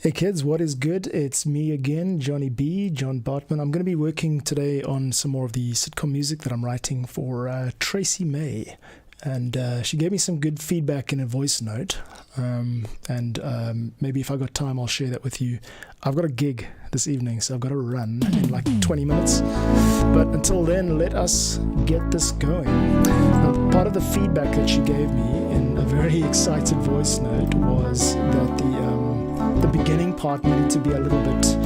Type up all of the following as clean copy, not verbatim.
Hey kids, what is good? It's me again, Johnny B, John Bartman. I'm going to be working today on some more of the sitcom music that I'm writing for Tracy May. And she gave me some good feedback in a voice note. Maybe if I got time, I'll share that with you. I've got a gig this evening, so I've got to run in like 20 minutes. But until then, let us get this going. Now, part of the feedback that she gave me in a very excited voice note was that the beginning part needed to be a little bit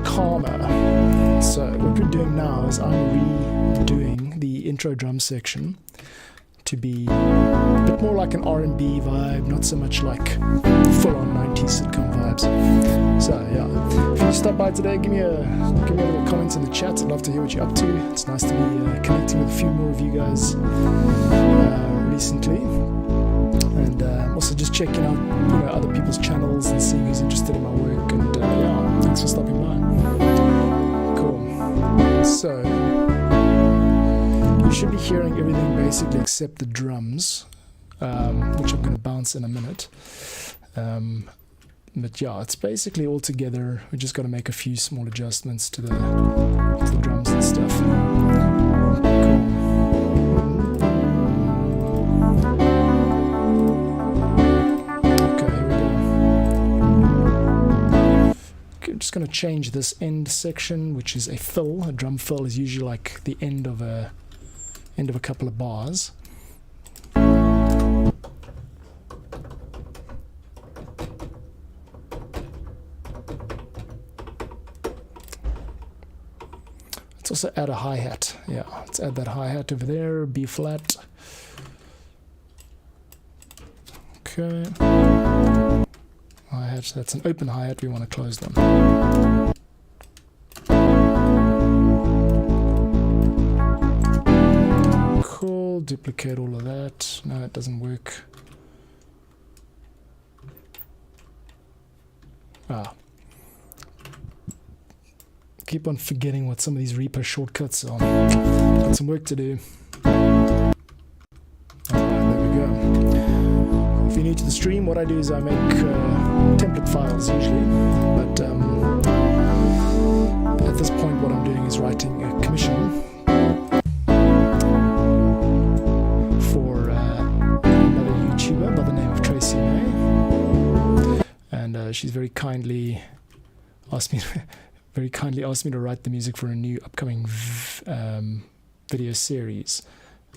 calmer. So what we're doing now is I'm redoing the intro drum section to be a bit more like an R&B vibe, not so much like full-on 90s sitcom vibes. So yeah, if you stop by today, give me a little comment in the chat. I'd love to hear what you're up to. It's nice to be connecting with a few more of you guys recently, and also just checking out other people's channels and seeing who's interested in my work. And yeah, thanks for stopping by. Cool. So you should be hearing everything basically except the drums, which I'm going to bounce in a minute. But yeah, it's basically all together. We just got to make a few small adjustments to the drums and stuff. Cool. Okay, here we go. Okay, just going to change this end section, which is a fill. A drum fill is usually like the end of a couple of bars. Let's also add a hi-hat. Yeah, let's add that hi-hat over there, B flat. Okay. Hi-hat, that's an open hi-hat, we want to close them. Cool, duplicate all of that. No, it doesn't work. Keep on forgetting what some of these Reaper shortcuts are. Got some work to do. Alright, there we go. If you're new to the stream, what I do is I make template files usually, but at this point what I'm doing is writing a commission for another YouTuber by the name of Tracy May, and she's very kindly asked me to write the music for a new upcoming video series,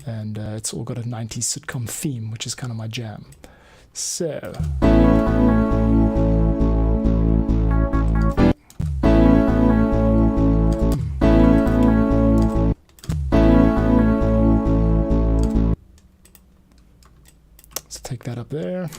and it's all got a 90s sitcom theme, which is kind of my jam. So let's take that up there.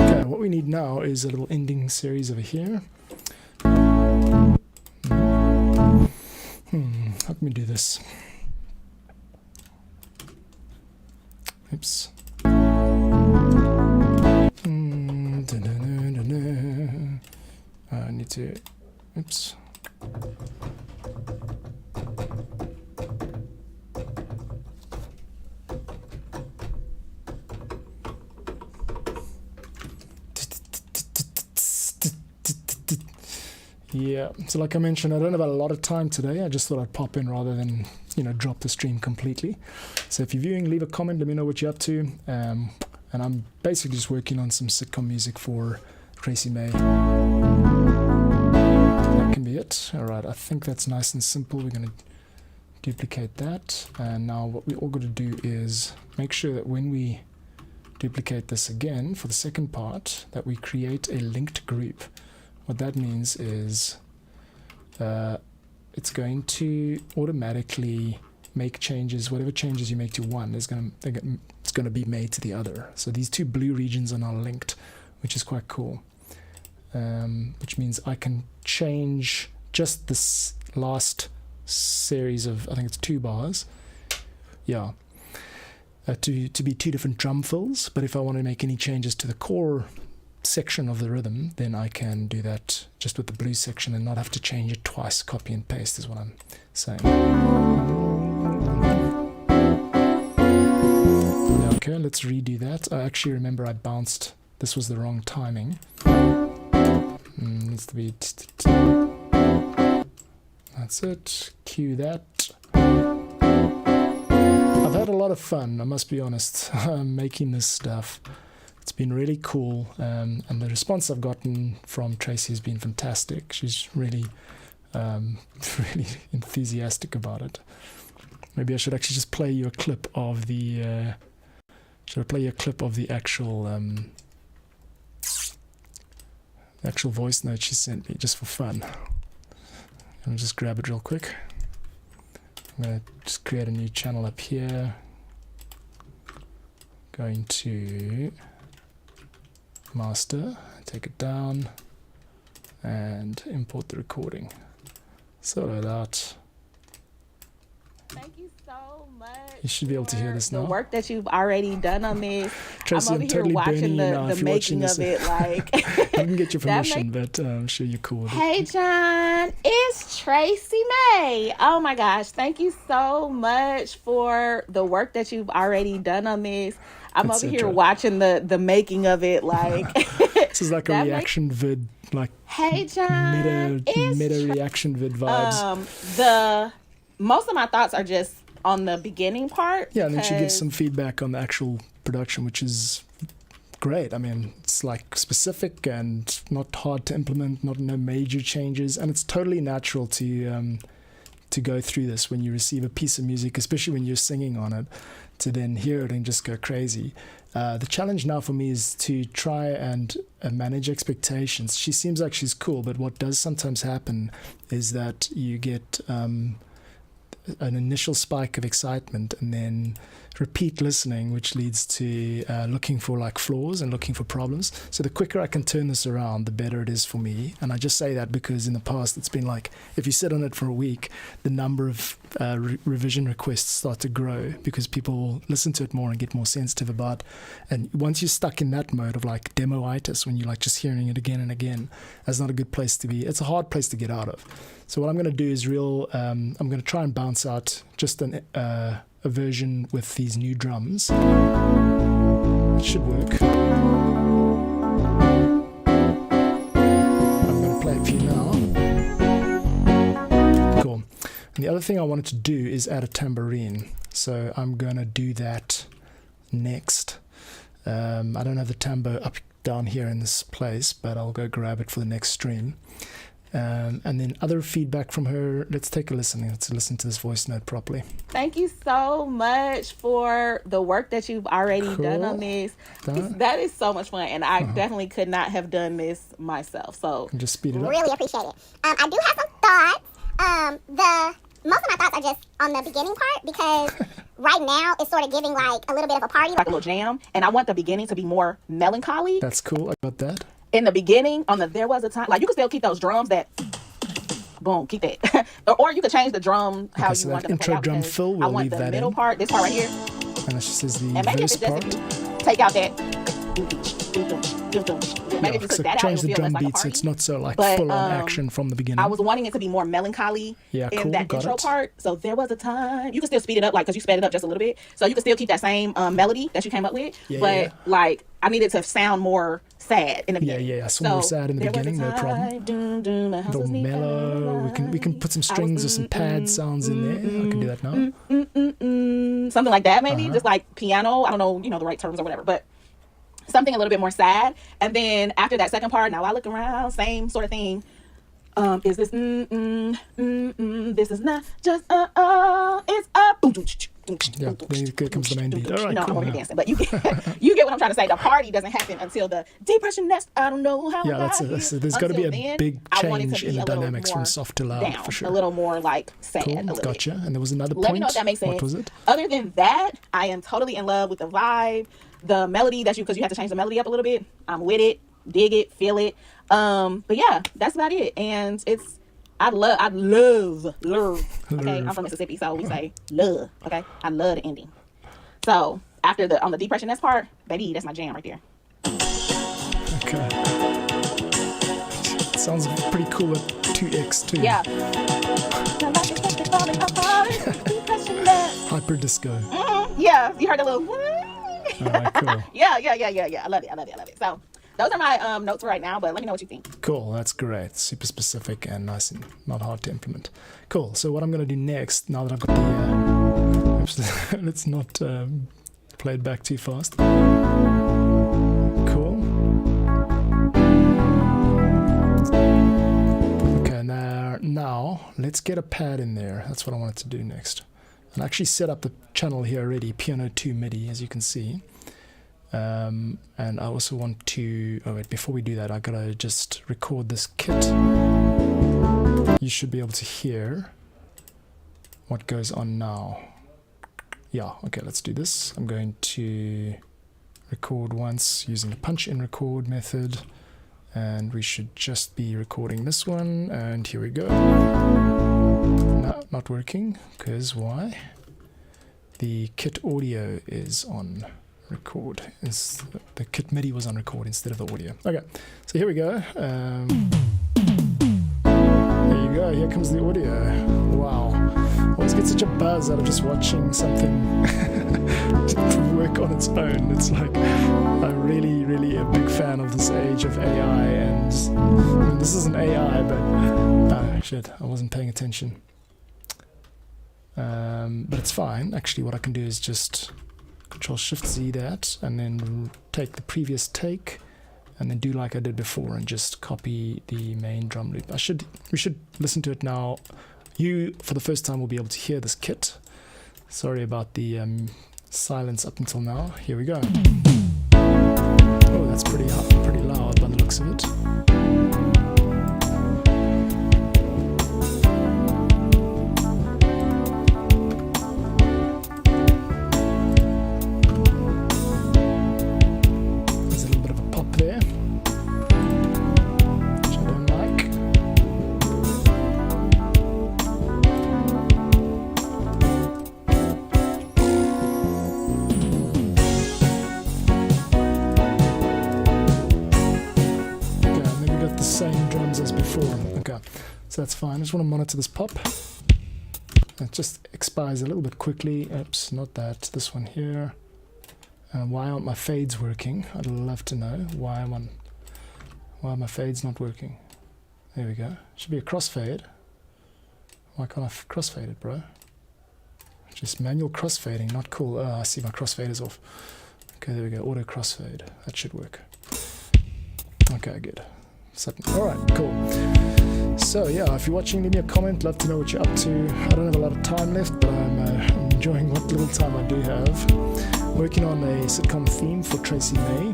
Okay, what we need now is a little ending series over here. How can we do this? Oops. I need to. Oops. Yeah, so like I mentioned, I don't have a lot of time today. I just thought I'd pop in rather than, drop the stream completely. So if you're viewing, leave a comment, let me know what you're up to. And I'm basically just working on some sitcom music for Tracy May. That can be it. All right, I think that's nice and simple. We're going to duplicate that. And now what we all got to do is make sure that when we duplicate this again for the second part, that we create a linked group. What that means is it's going to automatically make changes. Whatever changes you make to one it's going to be made to the other. So these two blue regions are now linked, which is quite cool. Which means I can change just this last series of, I think it's 2 bars. Yeah. To be 2 different drum fills, but if I want to make any changes to the core section of the rhythm, then I can do that just with the blues section and not have to change it twice. Copy and paste is what I'm saying. Okay, let's redo that. I actually remember I bounced. This was the wrong timing. Needs to be. That's it. Cue that. I've had a lot of fun, I must be honest, making this stuff. It's been really cool, and the response I've gotten from Tracy has been fantastic. She's really, really enthusiastic about it. Maybe I should actually just play you a clip of the. Should I play you a clip of the actual voice note she sent me, just for fun? Let me just grab it real quick. I'm going to just create a new channel up here. Going to master, take it down, and import the recording. Sort it out. Thank you so much. You should be able to hear this now. The work that you've already done on this. Tracy, I'm over totally here watching the making of it. Like, I didn't get your permission, but I'm sure you're cool with it. Hey, John, it's Tracy May. Oh my gosh, thank you so much for the work that you've already done on this. I'm over here watching the making of it. Like, this is like a reaction vid, like hey, John, meta reaction vid vibes. Most of my thoughts are just on the beginning part. Yeah, and then she gives some feedback on the actual production, which is great. I mean, it's like specific and not hard to implement, no major changes, and it's totally natural to go through this when you receive a piece of music, especially when you're singing on it, to then hear it and just go crazy. The challenge now for me is to try and manage expectations. She seems like she's cool, but what does sometimes happen is that you get an initial spike of excitement and then repeat listening, which leads to looking for like flaws and looking for problems. So the quicker I can turn this around, the better it is for me. And I just say that because in the past it's been like, if you sit on it for a week, the number of revision requests start to grow because people listen to it more and get more sensitive about. And once you're stuck in that mode of like demoitis, when you're like just hearing it again and again, that's not a good place to be. It's a hard place to get out of. So what I'm going to do is I'm going to try and bounce out just a version with these new drums. It should work. I'm going to play it for you now. Cool. And the other thing I wanted to do is add a tambourine. So I'm going to do that next. I don't have the tambo up down here in this place, but I'll go grab it for the next stream. And then other feedback from her. Let's take a listen. Let's listen to this voice note properly. Thank you so much for the work that you've already done on this. That is so much fun, and I definitely could not have done this myself. So just speed it up. Really appreciate it. I do have some thoughts. Most of my thoughts are just on the beginning part because right now it's sort of giving like a little bit of a party, like a little jam, and I want the beginning to be more melancholy. That's cool. I got that. In the beginning, there was a time, like you could still keep those drums that, boom, keep that. or you could change the drum how you want them to play out. Intro drum fill, we'll I want leave the that middle in. part, this part right here. And that just is the and maybe verse if it's part. just if you take out that. Maybe if you So took that out, change it'll the feel drum less like a beat so party. it's not so like But, full-on action from the beginning. I was wanting it to be more melancholy in that intro part. So there was a time. You can still speed it up, like, because you sped it up just a little bit. So you can still keep that same melody that you came up with. Like, I needed to sound more sad in the beginning. Yeah. So more sad in the beginning, no problem. Little mellow. We can put some strings or some pad sounds in there. I can do that now. Something like that, maybe. Just like piano. I don't know, the right terms or whatever. But something a little bit more sad. And then after that second part, now I look around, same sort of thing. Is this this is not just it's yeah, there comes the main beat. All right, I'm cool. over here dancing, but you get what I'm trying to say. The party doesn't happen until the depression nest. I don't know how. Yeah, there's got to be a big change in the dynamics from soft to loud, down, for sure. A little more like sad. Cool, gotcha. And there was another point. Let me know if that makes sense. What was it? Other than that, I am totally in love with the vibe, the melody because you have to change the melody up a little bit. I'm with it, dig it, feel it. But yeah, that's about it. And it's I love. Okay, I'm from Mississippi, so we say love. Okay, I love the ending. So after on the depression part, baby, that's my jam right there. Okay. Sounds pretty cool at 2x too. Yeah. Hyper disco. Yeah, you heard the little. Alright, cool. Yeah. I love it. So those are my notes right now, but let me know what you think. Cool, that's great. Super specific and nice and not hard to implement. Cool, so what I'm going to do next, now that I've got the... let's not play it back too fast. Cool. Okay, now let's get a pad in there. That's what I wanted to do next. And I actually set up the channel here already, Piano 2 MIDI, as you can see. And I also want to, oh wait, before we do that, I gotta just record this kit. You should be able to hear what goes on now. Yeah, okay, let's do this. I'm going to record once using the punch in record method, and we should just be recording this one, and here we go. No, not working, because why? The kit audio is on record. The kit MIDI was on record instead of the audio. Okay, so here we go. There you go, here comes the audio. Wow, I always get such a buzz out of just watching something work on its own. It's like, I'm really a big fan of this age of AI, and I mean, this isn't AI, but oh shit, I wasn't paying attention. But it's fine. Actually, what I can do is just Control-Shift-Z that, and then take the previous take, and then do like I did before, and just copy the main drum loop. We should listen to it now. You, for the first time, will be able to hear this kit. Sorry about the silence up until now. Here we go. Oh, that's pretty loud by the looks of it. So that's fine. I just want to monitor this pop. It just expires a little bit quickly. Oops, not that. This one here. Why aren't my fades working? I'd love to know why are my fades not working. There we go. Should be a crossfade. Why can't I crossfade it, bro? Just manual crossfading, not cool. Oh, I see my crossfade is off. Okay, there we go. Auto crossfade. That should work. Okay, good. Alright, cool. So yeah, if you're watching, leave me a comment. Love to know what you're up to. I don't have a lot of time left, but I'm enjoying what little time I do have. Working on a sitcom theme for Tracy May.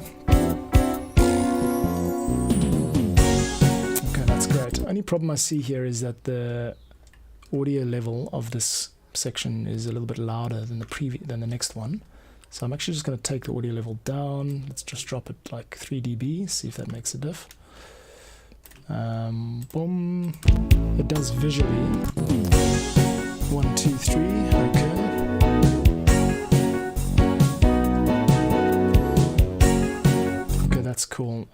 Okay, that's great. Only problem I see here is that the audio level of this section is a little bit louder than the next one. So I'm actually just going to take the audio level down. Let's just drop it like 3 dB, see if that makes a diff. Boom. It does visually. 1, 2, 3. Okay. Okay, that's cool.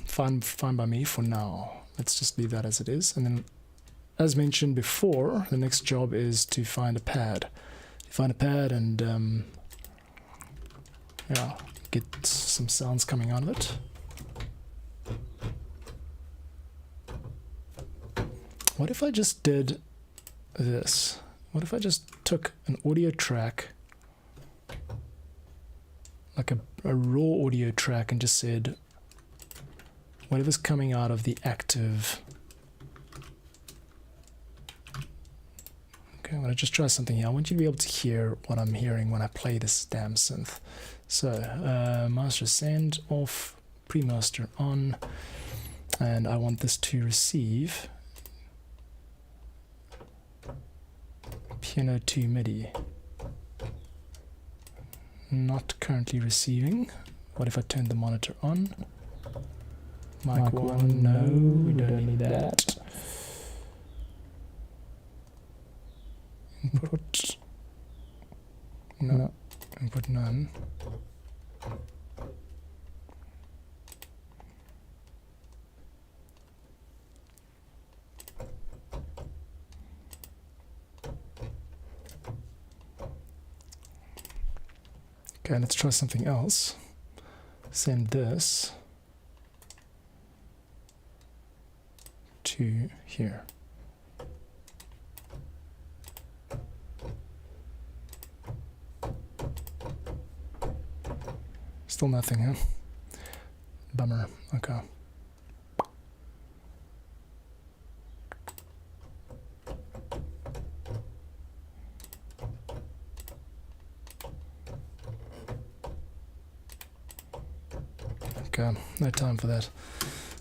Fine by me for now. Let's just leave that as it is. And then, as mentioned before, the next job is to find a pad. And yeah, get some sounds coming out of it. What if I just did this? What if I just took an audio track, like a raw audio track, and just said, whatever's coming out of the active. Okay, I'm going to just try something here. I want you to be able to hear what I'm hearing when I play this damn synth. So, master send off, pre-master on, and I want this to receive Piano 2 MIDI. Not currently receiving. What if I turn the monitor on? Mic 1, no, we don't need that. Input. No. Input none. Okay, let's try something else. Send this to here. Still nothing, huh? Bummer. Okay. Okay, no time for that.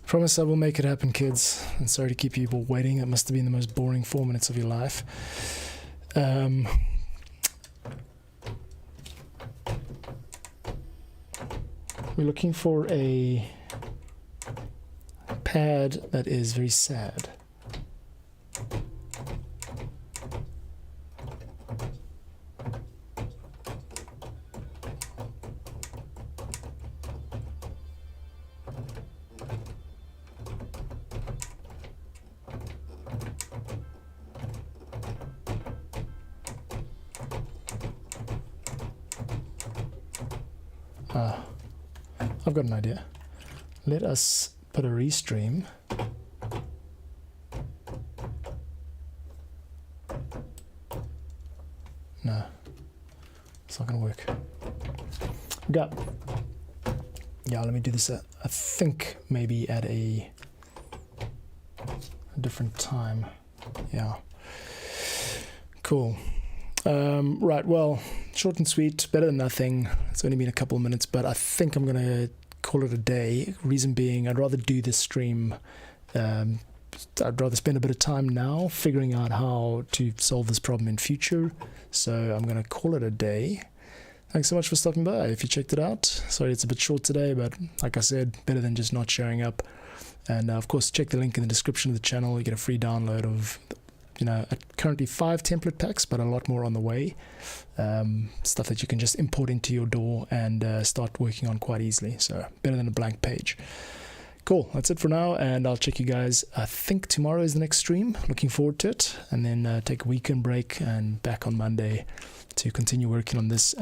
Promise I will make it happen, kids. And sorry to keep people waiting. It must have been the most boring 4 minutes of your life. We're looking for a pad that is very sad. I've got an idea. Let us put a restream. No, it's not going to work. Go. Yeah, let me do this. I think maybe at a different time. Yeah. Cool. Right, well, short and sweet, better than nothing. It's only been a couple of minutes, but I think I'm going to call it a day. Reason being, I'd rather do this stream. I'd rather spend a bit of time now figuring out how to solve this problem in future. So I'm going to call it a day. Thanks so much for stopping by. If you checked it out, sorry it's a bit short today, but like I said, better than just not showing up. And of course, check the link in the description of the channel. You get a free download of, currently 5 template packs, but a lot more on the way. Stuff that you can just import into your DAW and start working on quite easily. So better than a blank page. Cool, that's it for now, and I'll check you guys. I think tomorrow is the next stream. Looking forward to it. And then take a weekend break and back on Monday to continue working on this.